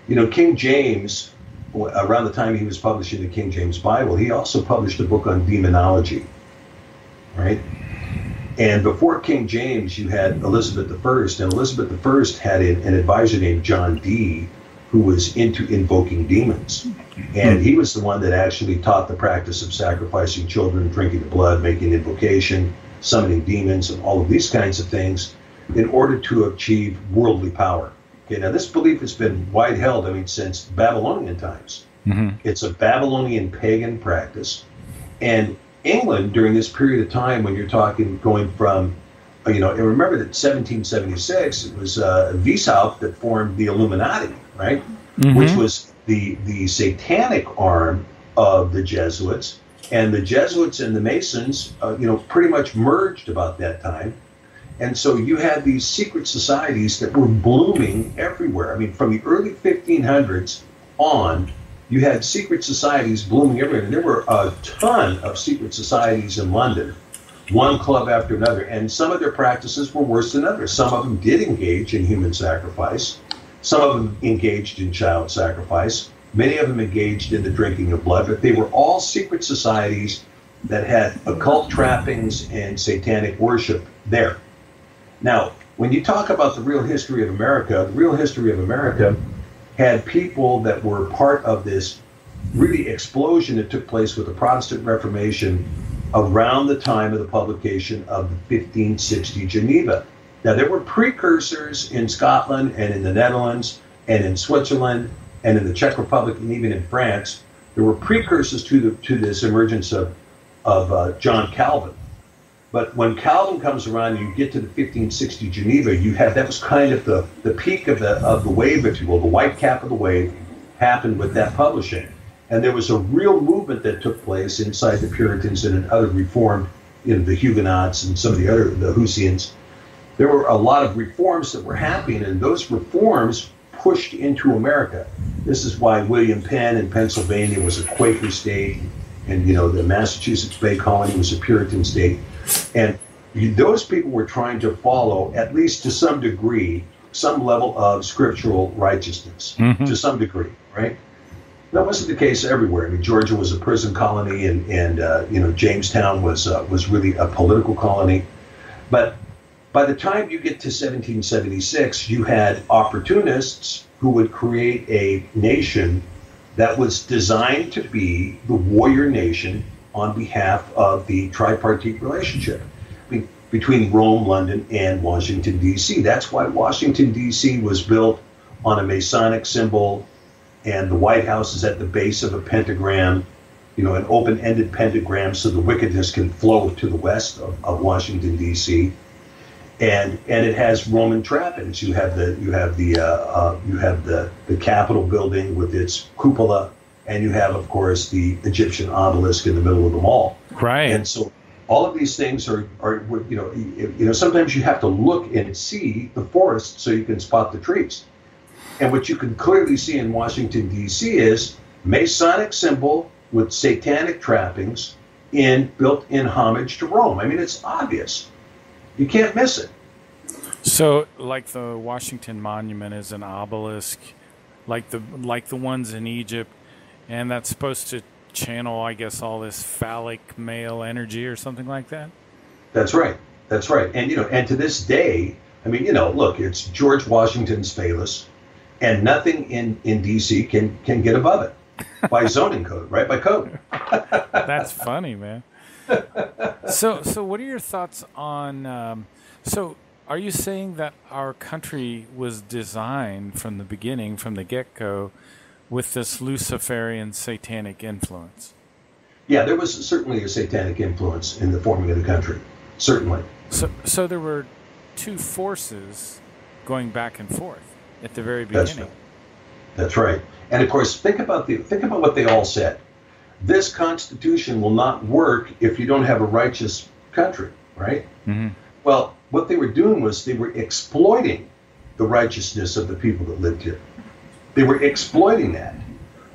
King James, around the time he was publishing the King James Bible, he also published a book on demonology, right? And before King James, you had Elizabeth I, and Elizabeth I had an advisor named John Dee, who was into invoking demons. And he was the one that actually taught the practice of sacrificing children, drinking the blood, making invocation, summoning demons, and all of these kinds of things in order to achieve worldly power. Okay, now this belief has been wide held, since Babylonian times. It's a Babylonian pagan practice. And England, during this period of time when you're talking going from, and remember that 1776, it was Wieshaupt that formed the Illuminati, right? Which was the satanic arm of the Jesuits. And the Jesuits and the Masons, pretty much merged about that time. And so you had these secret societies that were blooming everywhere. I mean, from the early 1500s on, you had secret societies blooming everywhere. And there were a ton of secret societies in London, one club after another. And some of their practices were worse than others. Some of them did engage in human sacrifice. Some of them engaged in child sacrifice. Many of them engaged in the drinking of blood. But they were all secret societies that had occult trappings and satanic worship there. Now, when you talk about the real history of America, had people that were part of this really explosion that took place with the Protestant Reformation around the time of the publication of the 1560 Geneva. Now, there were precursors in Scotland and in the Netherlands and in Switzerland and in the Czech Republic and even in France. There were precursors to this emergence of John Calvin. But when Calvin comes around and you get to the 1560 Geneva, that was kind of the peak of the wave, if you will. The white cap of the wave happened with that publishing. And there was a real movement that took place inside the Puritans and other reformed, the Huguenots and some of the Hussians. There were a lot of reforms that were happening, and those reforms pushed into America. This is why William Penn in Pennsylvania was a Quaker state, and the Massachusetts Bay Colony was a Puritan state. And those people were trying to follow, at least to some degree, some level of scriptural righteousness, to some degree, right? That wasn't the case everywhere. I mean, Georgia was a prison colony, and Jamestown was really a political colony. But by the time you get to 1776, you had opportunists who would create a nation that was designed to be the warrior nation on behalf of the tripartite relationship between Rome, London, and Washington, D.C. That's why Washington, D.C. was built on a Masonic symbol, and the White House is at the base of a pentagram, an open-ended pentagram, so the wickedness can flow to the west of Washington, D.C. And it has Roman trappings. You have the Capitol building with its cupola, and you have, of course, the Egyptian obelisk in the middle of the mall. Right. And so all of these things are sometimes you have to look and see the forest so you can spot the trees. And what you can clearly see in Washington, D.C. is Masonic symbol with satanic trappings built in homage to Rome. I mean, it's obvious. You can't miss it. So, like the Washington Monument is an obelisk, like the ones in Egypt, and that's supposed to channel, I guess, all this phallic male energy or something like that? That's right. That's right. And, and to this day, I mean, look, it's George Washington's phallus, and nothing in D.C. can get above it by zoning code, right? By code. That's funny, man. So what are your thoughts on, are you saying that our country was designed from the beginning, from the get-go, with this Luciferian satanic influence? Yeah, there was certainly a satanic influence in the forming of the country, certainly. So there were two forces going back and forth at the very beginning. That's right. And of course, think about what they all said. This Constitution will not work if you don't have a righteous country, right? Mm-hmm. Well, what they were doing was they were exploiting the righteousness of the people that lived here. They were exploiting that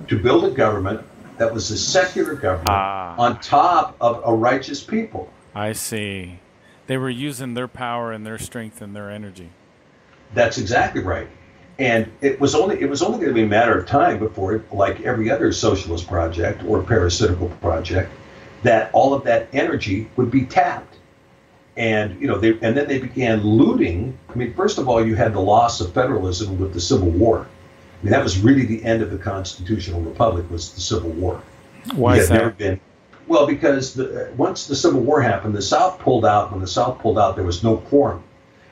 to build a government that was a secular government on top of a righteous people. I see. They were using their power and their strength and their energy. That's exactly right. And it was only going to be a matter of time before, like every other socialist project or parasitical project, that all of that energy would be tapped. And then they began looting. I mean, first of all, you had the loss of federalism with the Civil War. I mean, that was really the end of the constitutional republic, was the Civil War. Why is that? Well, because once the Civil War happened, the South pulled out. When the South pulled out, there was no quorum.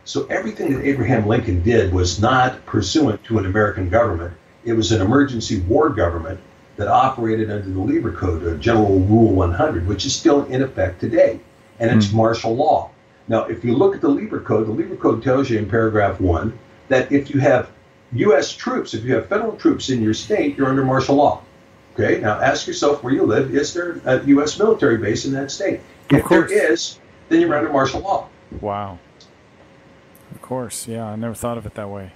So everything that Abraham Lincoln did was not pursuant to an American government. It was an emergency war government that operated under the Lieber Code, General Rule 100, which is still in effect today, and it's martial law. Now, if you look at the Lieber Code tells you in paragraph 1 that if you have U.S. troops, if you have federal troops in your state, you're under martial law. Okay, now ask yourself where you live. Is there a U.S. military base in that state? If there is, then you're under martial law. Wow. Of course, yeah, I never thought of it that way.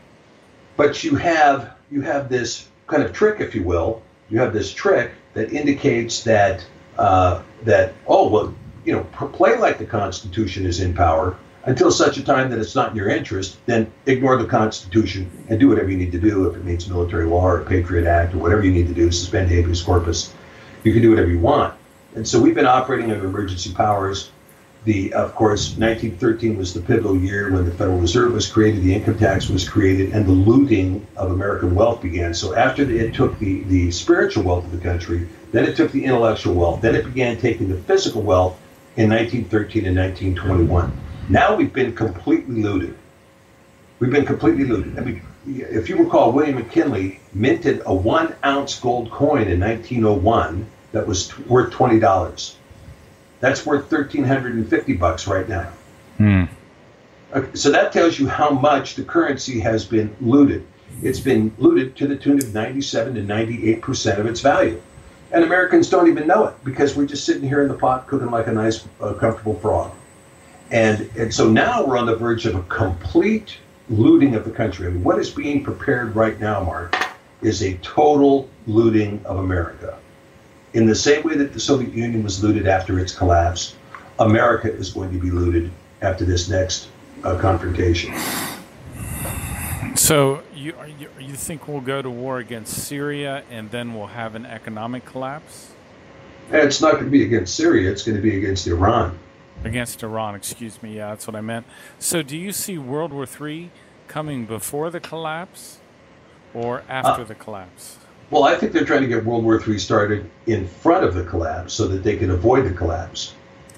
But you have this kind of trick, if you will. You have this trick that indicates that play like the Constitution is in power until such a time that it's not in your interest. Then ignore the Constitution and do whatever you need to do. If it means military law or a Patriot Act or whatever you need to do, suspend habeas corpus, you can do whatever you want. And so we've been operating under emergency powers. Of course, 1913 was the pivotal year when the Federal Reserve was created, the income tax was created, and the looting of American wealth began. So after it took the spiritual wealth of the country, then it took the intellectual wealth, then it began taking the physical wealth in 1913 and 1921. Now we've been completely looted. We've been completely looted. I mean, if you recall, William McKinley minted a 1-ounce gold coin in 1901 that was worth $20. That's worth $1,350 right now. Okay, so that tells you how much the currency has been looted. It's been looted to the tune of 97 to 98% of its value. And Americans don't even know it because we're just sitting here in the pot cooking like a nice, comfortable frog. And so now we're on the verge of a complete looting of the country. I mean, what is being prepared right now, Mark, is a total looting of America. In the same way that the Soviet Union was looted after its collapse, America is going to be looted after this next confrontation. So you think we'll go to war against Syria and then we'll have an economic collapse? And it's not going to be against Syria. It's going to be against Iran. Against Iran, excuse me. Yeah, that's what I meant. So do you see World War III coming before the collapse or after the collapse? Well, I think they're trying to get World War III started in front of the collapse so that they can avoid the collapse.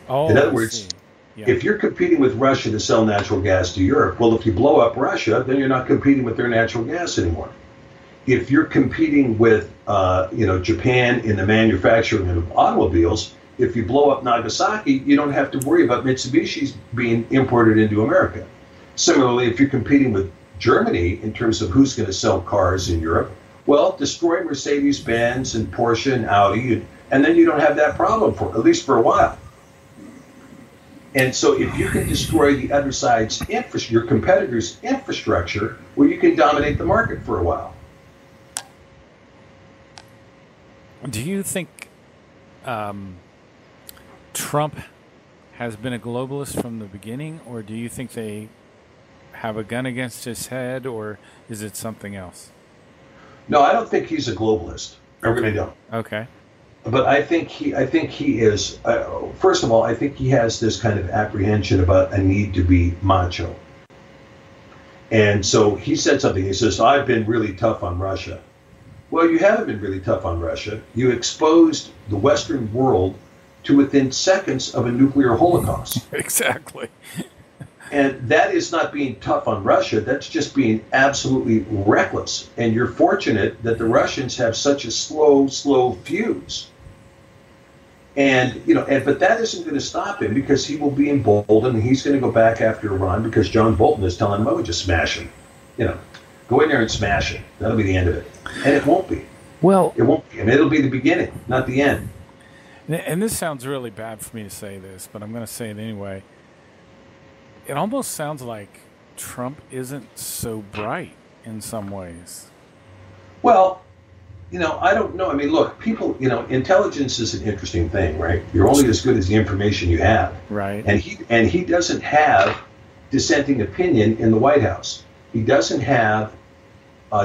Oh, in other words, if you're competing with Russia to sell natural gas to Europe, well, if you blow up Russia, then you're not competing with their natural gas anymore. If you're competing with, Japan in the manufacturing of automobiles, if you blow up Nagasaki, you don't have to worry about Mitsubishi's being imported into America. Similarly, if you're competing with Germany in terms of who's going to sell cars in Europe, well, destroy Mercedes-Benz and Porsche and Audi, and then you don't have that problem at least for a while. And so if you can destroy the other side's your competitor's infrastructure, well, you can dominate the market for a while. Do you think Trump has been a globalist from the beginning, or do you think they have a gun against his head, or is it something else? No, I don't think he's a globalist. I really don't. Okay. But I think he is. First of all, I think he has this kind of apprehension about a need to be macho. And so he said something. He says, "I've been really tough on Russia." Well, you haven't been really tough on Russia. You exposed the Western world to within seconds of a nuclear holocaust. Exactly. And that is not being tough on Russia. That's just being absolutely reckless. And you're fortunate that the Russians have such a slow fuse. But that isn't going to stop him because he will be emboldened and he's going to go back after Iran because John Bolton is telling him, "Oh, just smash him. Go in there and smash him. That'll be the end of it." And it won't be. Well, it won't be. I mean, it'll be the beginning, not the end. And this sounds really bad for me to say this, but I'm going to say it anyway. It almost sounds like Trump isn't so bright in some ways. Well, I don't know. I mean, look, people, intelligence is an interesting thing, right? You're only as good as the information you have. Right. And he doesn't have dissenting opinion in the White House. He doesn't have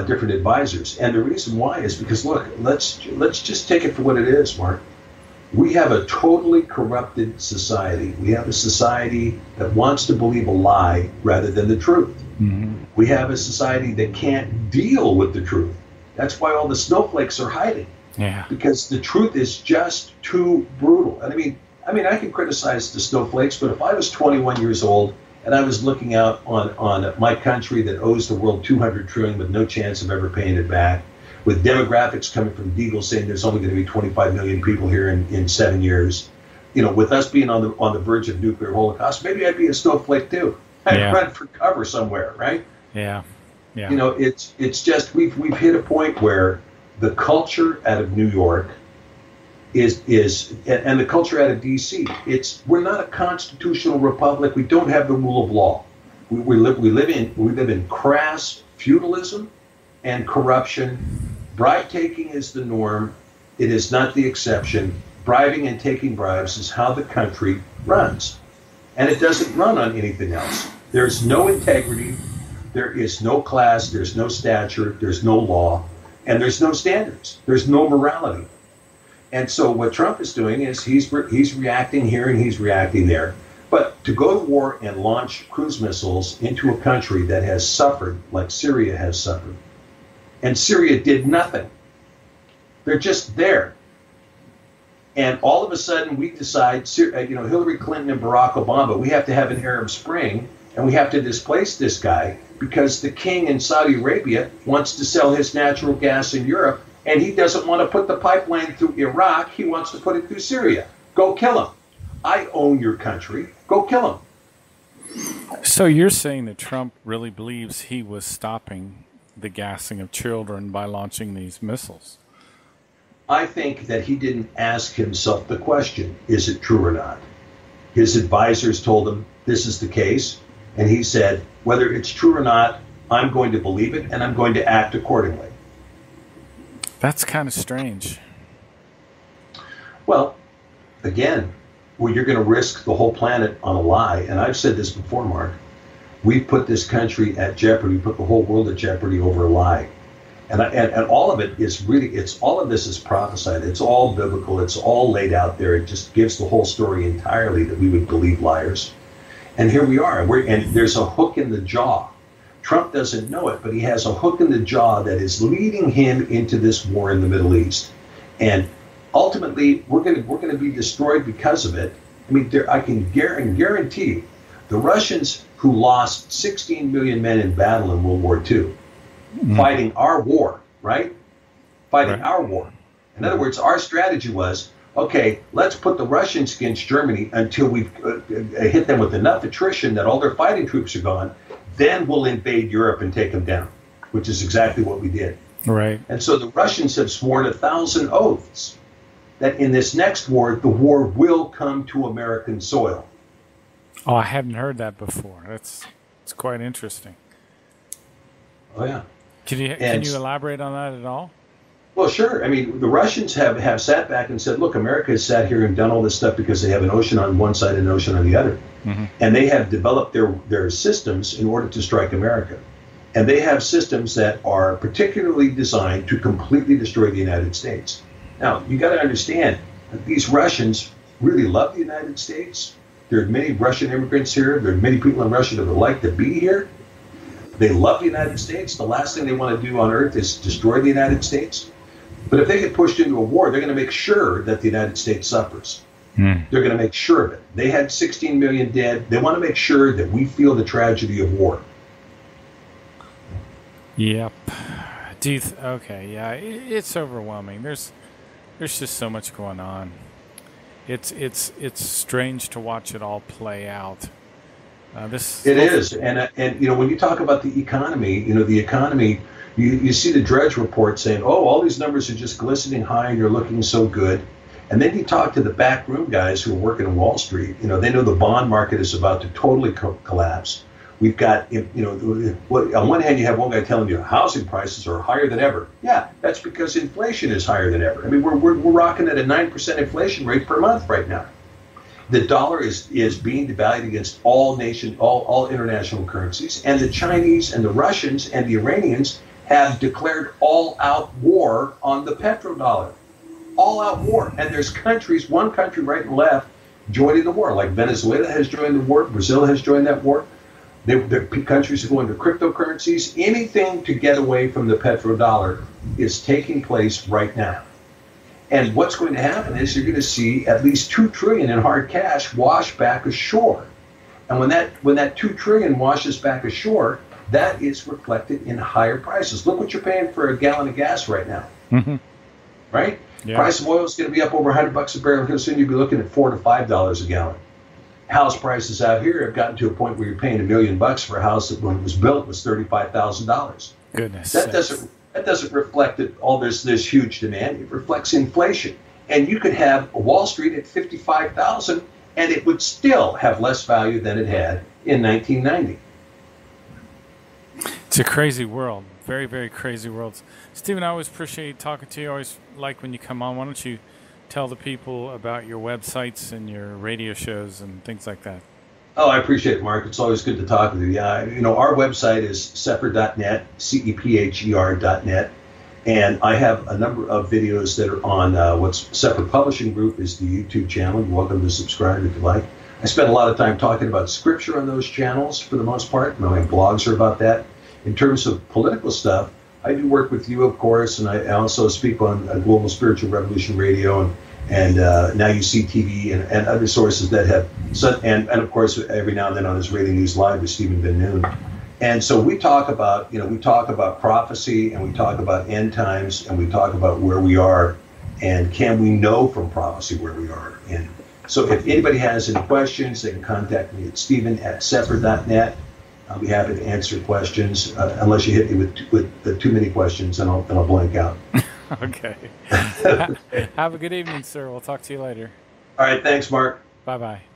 different advisors. And the reason why is because, look, let's just take it for what it is, Mark. We have a totally corrupted society. We have a society that wants to believe a lie rather than the truth. Mm-hmm. We have a society that can't deal with the truth. That's why all the snowflakes are hiding. Yeah. Because the truth is just too brutal. And I mean, I can criticize the snowflakes, but if I was 21 years old and I was looking out on my country that owes the world $200 trillion with no chance of ever paying it back, with demographics coming from Deagle saying there's only going to be 25 million people here in 7 years. With us being on the verge of nuclear holocaust, maybe I'd be a snowflake too. I'd run for cover somewhere, right? Yeah. It's just we've hit a point where the culture out of New York is and the culture out of D.C. We're not a constitutional republic. We don't have the rule of law. We live in crass feudalism and corruption. Bribe taking is the norm. It is not the exception. Bribing and taking bribes is how the country runs. And it doesn't run on anything else. There's no integrity. There is no class. There's no stature. There's no law. And there's no standards. There's no morality. And so what Trump is doing is he's reacting here and he's reacting there. But to go to war and launch cruise missiles into a country that has suffered like Syria has suffered, and Syria did nothing. They're just there. And all of a sudden we decide, Hillary Clinton and Barack Obama, we have to have an Arab Spring and we have to displace this guy because the king in Saudi Arabia wants to sell his natural gas in Europe and he doesn't want to put the pipeline through Iraq. He wants to put it through Syria. Go kill him. I own your country. Go kill him. So you're saying that Trump really believes he was stopping the gassing of children by launching these missiles? I think that he didn't ask himself the question, is it true or not? His advisors told him this is the case, and he said, whether it's true or not, I'm going to believe it, and I'm going to act accordingly. That's kind of strange. Well, again, you're going to risk the whole planet on a lie, and I've said this before, Mark. We've put this country at jeopardy, put the whole world at jeopardy over a lie. And all of it is really, all of this is prophesied. It's all biblical. It's all laid out there. It just gives the whole story entirely that we would believe liars. And here we are. And there's a hook in the jaw. Trump doesn't know it, but he has a hook in the jaw that is leading him into this war in the Middle East. And ultimately, we're going to be destroyed because of it. I mean, I can guarantee you, the Russians who lost 16 million men in battle in World War II, fighting our war, right? Fighting our war. In other words, our strategy was, okay, let's put the Russians against Germany until we've hit them with enough attrition that all their fighting troops are gone. Then we'll invade Europe and take them down, which is exactly what we did. Right. And so the Russians have sworn 1,000 oaths that in this next war, the war will come to American soil. Oh, I hadn't heard that before. It's quite interesting. Oh, yeah. Can you elaborate on that at all? Well, sure. I mean, the Russians have sat back and said, look, America has sat here and done all this stuff because they have an ocean on one side and an ocean on the other. Mm-hmm. And they have developed their systems in order to strike America. And they have systems that are particularly designed to completely destroy the United States. Now, you got to understand that these Russians really love the United States. There are many Russian immigrants here. There are many people in Russia that would like to be here. They love the United States. The last thing they want to do on earth is destroy the United States. But if they get pushed into a war, they're going to make sure that the United States suffers. They're going to make sure of it. They had 16 million dead. They want to make sure that we feel the tragedy of war. Yep. Okay, yeah, it's overwhelming. There's just so much going on. It's strange to watch it all play out. It is, and when you talk about the economy, you see the Dredge report saying, oh, all these numbers are just glistening high and you're looking so good. And then you talk to the backroom guys who are working in Wall Street. They know the bond market is about to totally collapse. We've got, on one hand, you have one guy telling you housing prices are higher than ever. Yeah, that's because inflation is higher than ever. I mean, we're rocking at a 9% inflation rate per month right now. The dollar is being devalued against all international currencies, and the Chinese and the Russians and the Iranians have declared all-out war on the petrodollar. All-out war. And there's one country right and left, joining the war. Like Venezuela has joined the war. Brazil has joined that war. The countries are going to cryptocurrencies. Anything to get away from the petrodollar is taking place right now. And what's going to happen is you're going to see at least $2 trillion in hard cash wash back ashore. And when that $2 trillion washes back ashore, that is reflected in higher prices. Look what you're paying for a gallon of gas right now. Right? Yeah. Price of oil is going to be up over $100 a barrel. Soon you'll be looking at $4 to $5 a gallon. House prices out here have gotten to a point where you're paying $1 million for a house that when it was built was $35,000. Goodness. That doesn't reflect that all this huge demand. It reflects inflation. And you could have Wall Street at 55,000 and it would still have less value than it had in 1990. It's a crazy world. Very, very crazy world. Stephen, I always appreciate talking to you. I always like when you come on. Why don't you tell the people about your websites and your radio shows and things like that? Oh, I appreciate it, Mark. It's always good to talk with you. Yeah, our website is sepher.net, CEPHER.net. And I have a number of videos that are on what's Sepher Publishing Group is the YouTube channel. You're welcome to subscribe if you like. I spend a lot of time talking about scripture on those channels for the most part. My blogs are about that. In terms of political stuff, I do work with you, of course, and I also speak on Global Spiritual Revolution Radio and Now You See TV and other sources that have, and of course, every now and then on his Radio News Live with Stephen Ben Noon. And so we talk about, prophecy, and we talk about end times, and we talk about where we are, and can we know from prophecy where we are. And so if anybody has any questions, they can contact me at stephen@sepher.net. I'll be happy to answer questions, unless you hit me with too many questions, and I'll blank out. Okay. Have a good evening, sir. We'll talk to you later. All right. Thanks, Mark. Bye-bye.